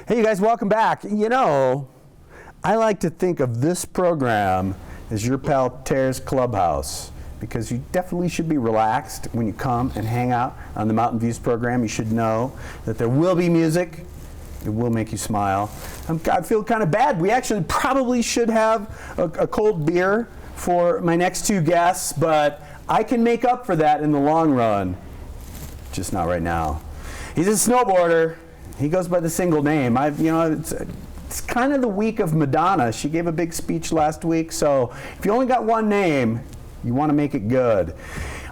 Hey, you guys, welcome back. You know, I like to think of this program as your pal Tara's Clubhouse, because you definitely should be relaxed when you come and hang out on the Mountain Views program. You should know that there will be music. It will make you smile. I feel kind of bad. We actually probably should have a cold beer for my next two guests, but I can make up for that in the long run. Just not right now. He's a snowboarder. He goes by the single name. It's kind of the week of Madonna. She gave a big speech last week, so if you only got one name, you want to make it good.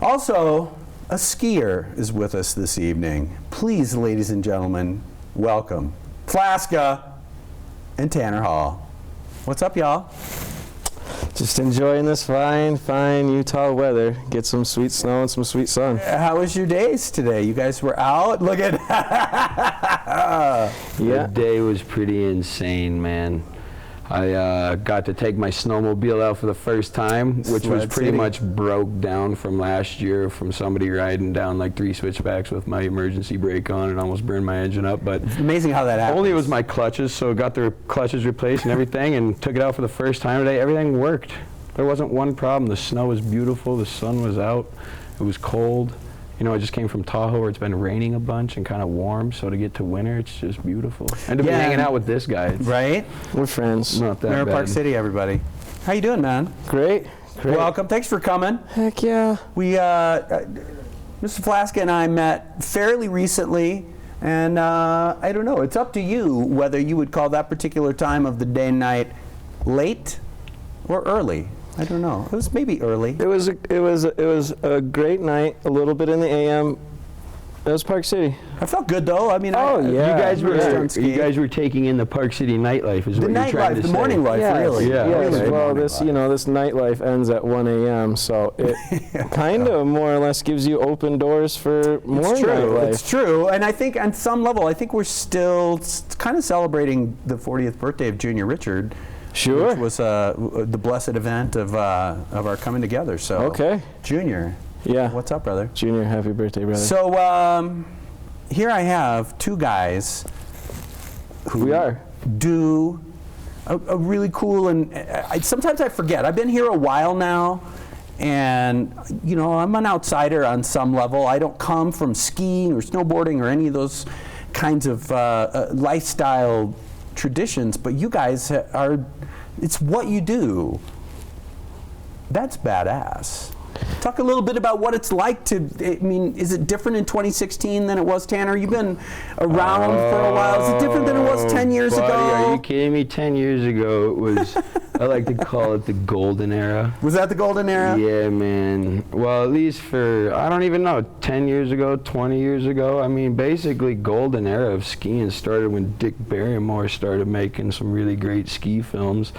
Also, a skier is with us this evening. Please, ladies and gentlemen, welcome Flaska and Tanner Hall. What's up, y'all? Just enjoying this fine Utah weather. Get some sweet snow and some sweet sun. How was your days today? You guys were out? Look at The day was pretty insane, man. I got to take my snowmobile out for the first time, which was pretty much broke down from last year from somebody riding down like 3 switchbacks with my emergency brake on and almost burned my engine up. But it's amazing how that happens. Only it was my clutches, so got the clutches replaced and everything, and took it out for the first time today. Everything worked. There wasn't one problem. The snow was beautiful. The sun was out. It was cold. You know, I just came from Tahoe where it's been raining a bunch and kind of warm, so to get to winter, it's just beautiful. And to be hanging out with this guy. Right? We're friends. Not that Mirror bad. Park City, everybody. How you doing, man? Great. Welcome. Thanks for coming. Heck yeah. We, Mr. Flaska and I met fairly recently, and I don't know, it's up to you whether you would call that particular time of the day and night late or early. I don't know. It was maybe early. It was a great night. A little bit in the AM. It was Park City. I felt good though. I mean, You guys were taking in the Park City nightlife, is the what you're trying to say. The morning life, really. Yeah. Yes. Really Well, morning this life. this nightlife ends at 1 a.m. So it kind of more or less gives you open doors for more nightlife. It's true, and I think on some level, I think we're still kind of celebrating the 40th birthday of Junior Richard. Sure. Which was the blessed event of our coming together. So okay. Junior. Yeah. What's up, brother? Junior, happy birthday, brother. So here I have two guys who do a really cool, and sometimes I forget. I've been here a while now, and you know, I'm an outsider on some level. I don't come from skiing or snowboarding or any of those kinds of lifestyle traditions, but you guys are, it's what you do. That's badass. Talk a little bit about what it's like to, I mean, is it different in 2016 than it was, Tanner? You've been around for a while. Is it different than it was 10 years ago? Are you kidding me? 10 years ago, it was, I like to call it the golden era. Was that the golden era? Yeah, man. Well, at least for, I don't even know, 10 years ago, 20 years ago. I mean, basically, golden era of skiing started when Dick Barrymore started making some really great ski films.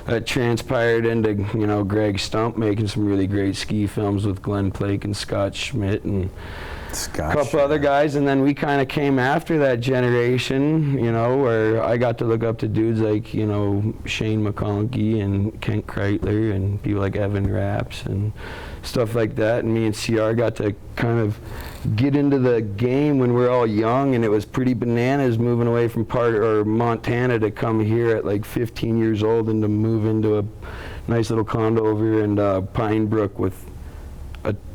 That transpired into, you know, Greg Stump making some really great ski films with Glenn Plake and Scott Schmidt and a couple other guys, and then we kind of came after that generation, you know, where I got to look up to dudes like, you know, Shane McConkey and Kent Kreitler and people like Evan Rapps and stuff like that, and me and CR got to kind of get into the game when we were all young, and it was pretty bananas moving away from Montana to come here at like 15 years old and to move into a nice little condo over here in Pine Brook with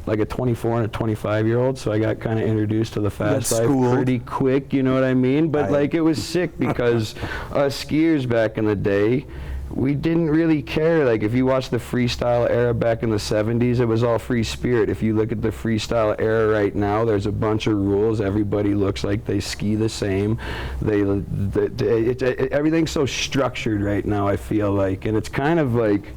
like a 24 and a 25-year-old, so I got kind of introduced to the fast life pretty quick, you know what I mean? But like, it was sick because us skiers back in the day, we didn't really care. Like, if you watch the freestyle era back in the 70s, it was all free spirit. If you look at the freestyle era right now, there's a bunch of rules. Everybody looks like they ski the same. Everything's so structured right now, I feel like, and it's kind of like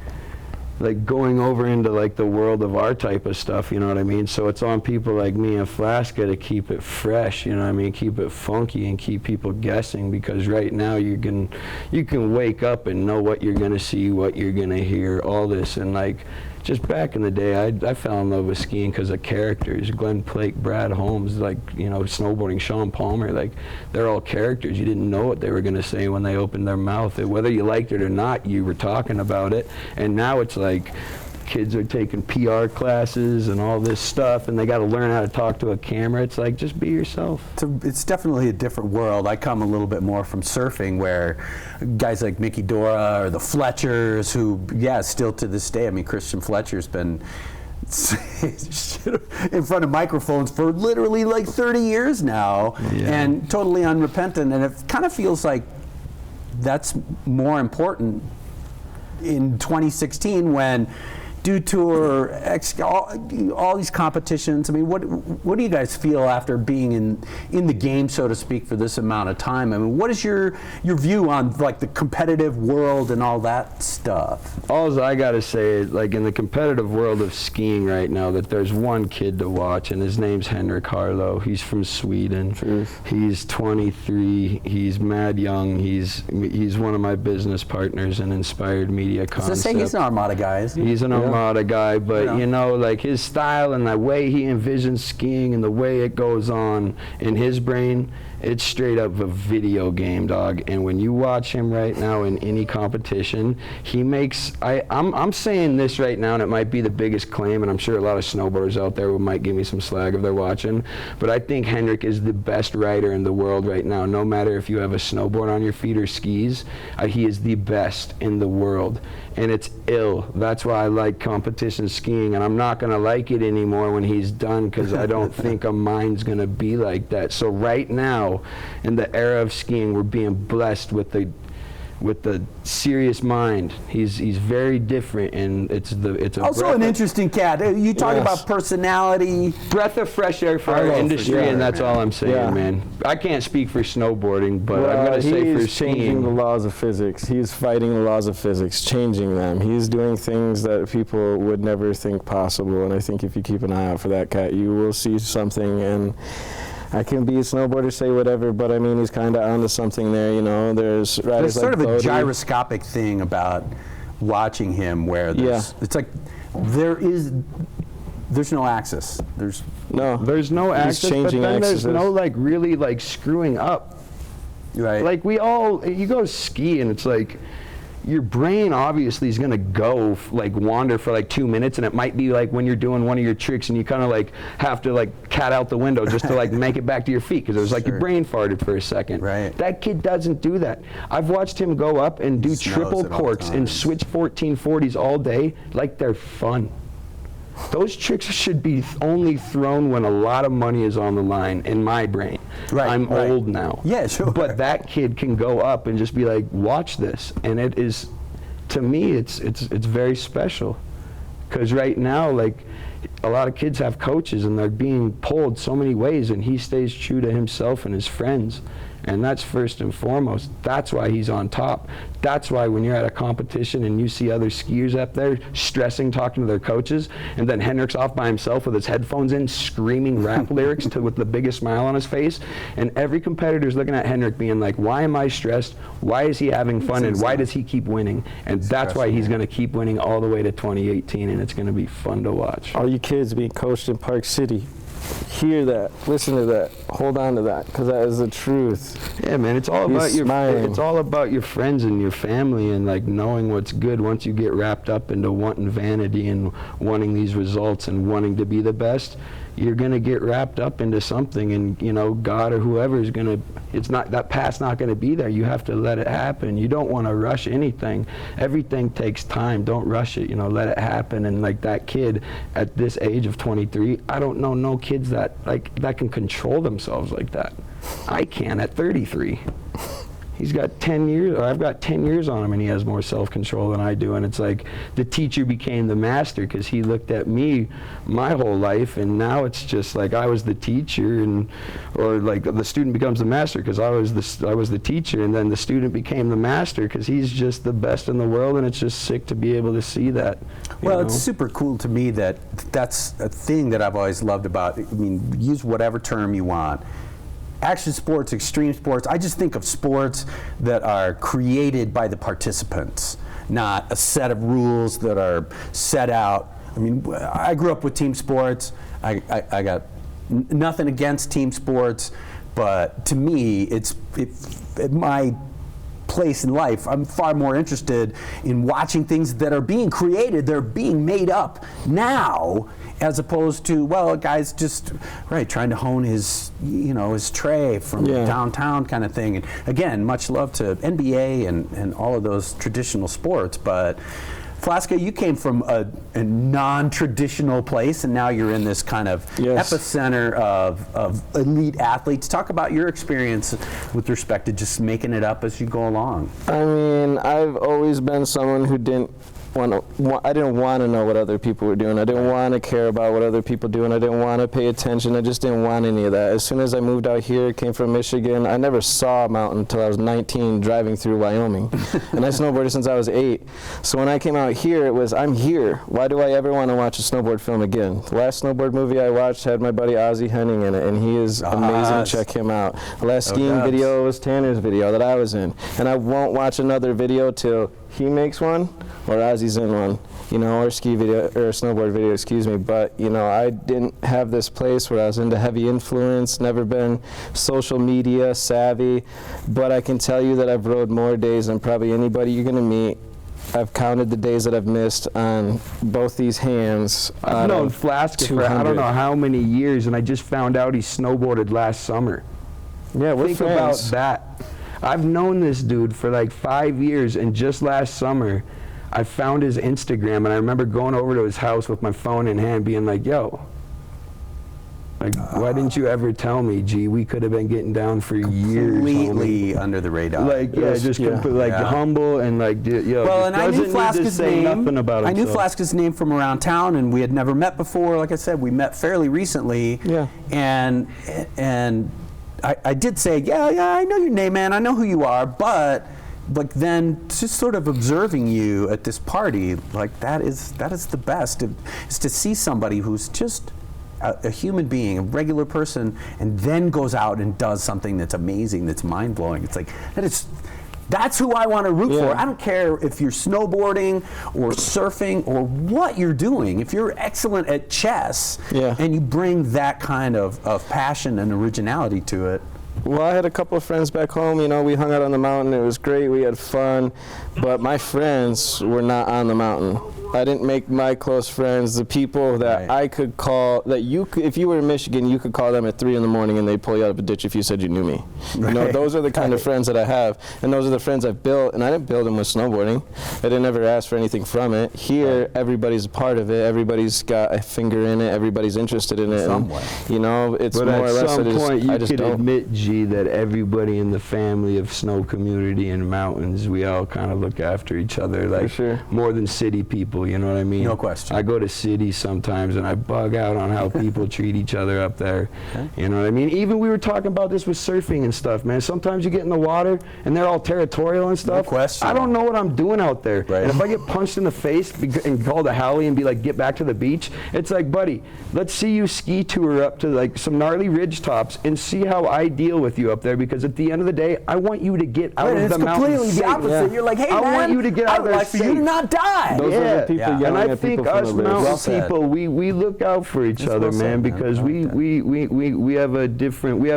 going over into like the world of our type of stuff, you know what I mean? So it's on people like me and Flaska to keep it fresh, you know what I mean? Keep it funky and keep people guessing, because right now you can wake up and know what you're gonna see, what you're gonna hear, all this, and like, just back in the day, I fell in love with skiing because of characters. Glenn Plake, Brad Holmes, like, you know, snowboarding, Sean Palmer, like, they're all characters. You didn't know what they were going to say when they opened their mouth. Whether you liked it or not, you were talking about it. And now it's like, kids are taking PR classes and all this stuff, and they got to learn how to talk to a camera. It's like, just be yourself. It's definitely a different world. I come a little bit more from surfing, where guys like Mickey Dora or the Fletchers, who, still to this day, I mean, Christian Fletcher's been in front of microphones for literally like 30 years now, and totally unrepentant, and it kind of feels like that's more important in 2016 when Dew Tour, all these competitions. I mean, what do you guys feel after being in the game, so to speak, for this amount of time? I mean, what is your view on like the competitive world and all that stuff? All I gotta say is, like, in the competitive world of skiing right now, that there's one kid to watch, and his name's Henrik Harlow. He's from Sweden. He's 23. He's mad young. He's one of my business partners in Inspired Media Concept. Let's say he's an Armada guy, isn't he? He's an Armada guy, but you know, like his style and the way he envisions skiing and the way it goes on in his brain, it's straight up a video game, dog. And when you watch him right now in any competition, he makes, I'm saying this right now, and it might be the biggest claim, and I'm sure a lot of snowboarders out there might give me some slag if they're watching, but I think Henrik is the best rider in the world right now. No matter if you have a snowboard on your feet or skis, he is the best in the world. And it's ill. That's why I like competition skiing, and I'm not gonna like it anymore when he's done, because I don't think a mind's gonna be like that. So right now, in the era of skiing, we're being blessed with the serious mind. He's very different, and it's also an interesting cat. You talk about personality, breath of fresh air for our industry, and that's all I'm saying, man. I can't speak for snowboarding, but I'm gonna say for skiing. Changing the laws of physics. He's fighting the laws of physics, changing them. He's doing things that people would never think possible, and I think if you keep an eye out for that cat, you will see something. And I can be a snowboarder, say whatever, but I mean, he's kind of onto something there, you know. There's sort of a gyroscopic thing about watching him, where it's like there's no axis. There's no axis, but then there's no like really like screwing up. Right. Like you go ski, and it's like, your brain obviously is gonna go wander for like 2 minutes, and it might be like when you're doing one of your tricks and you kind of like have to like cat out the window just to like make it back to your feet, because it was like your brain farted for a second. Right. That kid doesn't do that. I've watched him go up and do triple corks and switch 1440s all day like they're fun. Those tricks should be only thrown when a lot of money is on the line, in my brain. Right, I'm old now. Yeah, sure. But that kid can go up and just be like, watch this. And it is, to me, it's very special. Because right now, like, a lot of kids have coaches, and they're being pulled so many ways, and he stays true to himself and his friends. And that's first and foremost. That's why he's on top. That's why when you're at a competition and you see other skiers up there stressing, talking to their coaches, and then Henrik's off by himself with his headphones in, screaming rap lyrics with the biggest smile on his face, and every competitor's looking at Henrik being like, why am I stressed? Why is he having fun? And why does he keep winning? And that's why he's going to keep winning all the way to 2018, and it's going to be fun to watch. All you kids being coached in Park City, hear that, listen to that, hold on to that, because that is the truth. Yeah, man, it's all about your friends and your family, and like knowing what's good. Once you get wrapped up into wanting vanity and wanting these results and wanting to be the best, you're gonna get wrapped up into something, and you know, God or whoever is gonna, that path's not gonna be there. You have to let it happen. You don't want to rush anything. Everything takes time. Don't rush it, you know, let it happen. And like that kid at this age of 23, I don't know no kids that can control themselves like that. I can at 33. He's got 10 years, or I've got 10 years on him, and he has more self-control than I do. And it's like the teacher became the master, because he looked at me my whole life, and now it's just like I was the teacher, or like the student becomes the master because I was the teacher, and then the student became the master because he's just the best in the world, and it's just sick to be able to see that. Well, it's super cool to me that that's a thing that I've always loved about, I mean, use whatever term you want. Action sports, extreme sports, I just think of sports that are created by the participants, not a set of rules that are set out. I mean, I grew up with team sports. I got nothing against team sports, but to me, my place in life. I'm far more interested in watching things that are being created, they're being made up now, as opposed to, well, a guy's just trying to hone his, his tray from downtown kind of thing. And again, much love to NBA and all of those traditional sports, but Flaska, you came from a non-traditional place, and now you're in this kind of epicenter of elite athletes. Talk about your experience with respect to just making it up as you go along. I mean, I've always been someone who didn't I didn't want to know what other people were doing. I didn't want to care about what other people do, and I didn't want to pay attention. I just didn't want any of that. As soon as I moved out here, came from Michigan, I never saw a mountain until I was 19 driving through Wyoming. And I snowboarded since I was 8. So when I came out here, it was, I'm here. Why do I ever want to watch a snowboard film again? The last snowboard movie I watched had my buddy Ozzie Henning in it, and he is amazing. Check him out. The last skiing video was Tanner's video that I was in. And I won't watch another video till he makes one or Ozzie's in one, or ski video or snowboard video, excuse me. But I didn't have this place where I was into heavy influence, never been social media savvy, but I can tell you that I've rode more days than probably anybody you're gonna meet. I've counted the days that I've missed on both these hands. I've known Flaska for I don't know how many years, and I just found out he snowboarded last summer. Yeah, we're Think friends. about that. I've known this dude for like 5 years, and just last summer, I found his Instagram, and I remember going over to his house with my phone in hand, being like, "Yo, why didn't you ever tell me? Gee, we could have been getting down for years." Completely under the radar. Humble and Well, and I knew Flaska's name. Nothing about I knew himself. Flaska's name from around town, and we had never met before. Like I said, we met fairly recently. Yeah. And I did say, yeah, I know your name, man. I know who you are, but then just sort of observing you at this party, that is the best. Is to see somebody who's just a human being, a regular person, and then goes out and does something that's amazing, that's mind-blowing. It's like, that's who I want to root for. I don't care if you're snowboarding or surfing or what you're doing. If you're excellent at chess and you bring that kind of passion and originality to it. Well, I had a couple of friends back home. We hung out on the mountain. It was great. We had fun. But my friends were not on the mountain. I didn't make my close friends, the people that I could call, that you could, if you were in Michigan, you could call them at 3 in the morning and they'd pull you out of a ditch if you said you knew me. Those are the kind of friends that I have, and those are the friends I've built, and I didn't build them with snowboarding. I didn't ever ask for anything from it. Here, everybody's a part of it. Everybody's got a finger in it. Everybody's interested in it. Some way. It's but more or less. At some point, you could admit, G, that everybody in the family of snow community and mountains, we all kind of look after each other, more than city people. You know what I mean? No question. I go to cities sometimes and I bug out on how people treat each other up there. Okay. You know what I mean? Even we were talking about this with surfing and stuff, man. Sometimes you get in the water and they're all territorial and stuff. No question. I don't know what I'm doing out there. Right. And if I get punched in the face and called a Hallie and be like, get back to the beach, it's like, buddy, let's see you ski tour up to some gnarly ridge tops and see how I deal with you up there, because at the end of the day, I want you to get out of the mountain. It's completely the opposite. You're like, hey, man, I want you to get out of there. I'd like for you to not die. Those are the people yelling and I at think people us from the mountain ridge. people, we look out for each other, man, because we have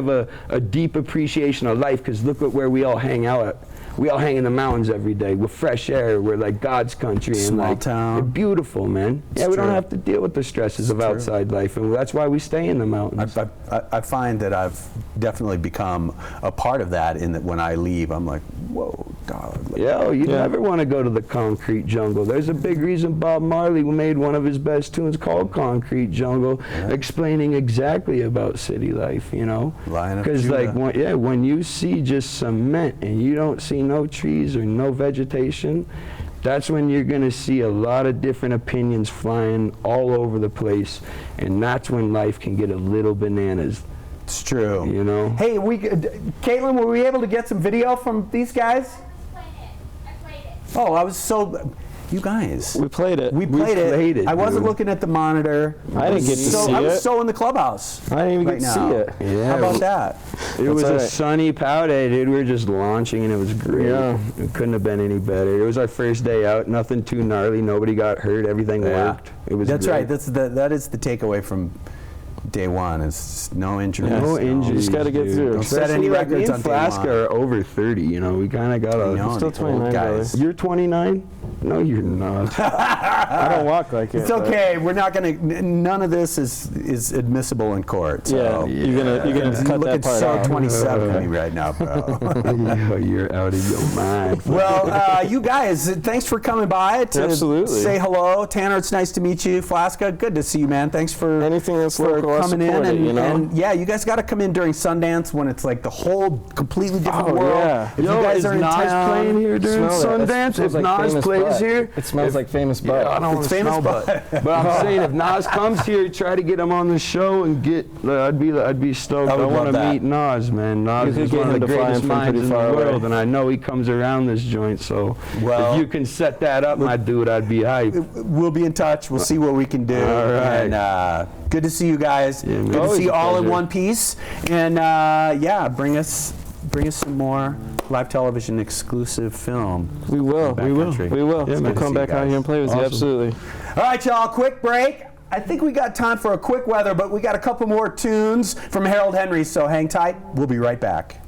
a deep appreciation of life, because look at where we all hang out at. We all hang in the mountains every day with fresh air. We're like God's country. Small and town. Beautiful, man. We don't have to deal with the stresses of outside life, and that's why we stay in the mountains. I find that I've definitely become a part of that, in that when I leave, I'm like, whoa, God. You never want to go to the concrete jungle. There's a big reason Bob Marley made one of his best tunes called Concrete Jungle, explaining exactly about city life, Because when you see just cement and you don't see no trees or no vegetation, that's when you're going to see a lot of different opinions flying all over the place, and that's when life can get a little bananas. It's true. Hey, Caitlin, were we able to get some video from these guys? I played it. Oh, I was so... You guys. We played it. We played it. I wasn't dude. looking at the monitor. I didn't get to see I was it. so in the clubhouse. I didn't even get to now. see it. Yeah. How about that? It was all a right. sunny pow day, dude. We were just launching, and it was great. Yeah. It couldn't have been any better. It was our first day out. Nothing too gnarly. Nobody got hurt. Everything worked. It was That's great. right. That is the takeaway from day one is no injuries. No you know. injuries. Just gotta get dude. through. Don't set any Especially, like, records me on and day Flaska one. are over 30. You know, we kind of got You to. know, still the old 29, guys. brother. You're 29? No, you're not. I don't walk like it. It's okay. We're not going to. None of this is admissible in court. Yeah, So. you're gonna You're cut looking that part so out. 27 to me right now, bro. Yo, you're out of your mind. Well, you guys, thanks for coming by to Absolutely. say hello. Tanner, it's nice to meet you. Flaska, good to see you, man. Thanks for Anything that's for local, I'll coming in. support it, And, you know? and yeah, you guys got to come in during Sundance when it's like the whole completely different Oh, world. yeah. If Yo, you guys is are in Nas town, playing here during Smell that. It Sundance? smells If like Nas famous plays butt. here, It smells like famous butt. yeah, I don't want It's to famous smell butt. But I'm saying, if Nas comes here, try to get him on the show and get. I'd be stoked. I I would want love to that. meet Nas, man. Nas You could is get one of him the to fly in greatest from minds pretty in the far away. world, and I know he comes around this joint. So Well- if you can set that up, my dude, I'd be hype. we'll be in touch. We'll see what we can do. All right. And good to see you guys. Yeah, man. Good to Always see you a all in pleasure. one piece. And yeah, bring us some more live television exclusive film. We will. Back country. We will. Yeah, man. We'll Good to come see back you out guys. here and play with you. Awesome. Absolutely. All right, y'all, quick break. I think we got time for a quick weather, but we got a couple more tunes from Harold Henry, so hang tight. We'll be right back.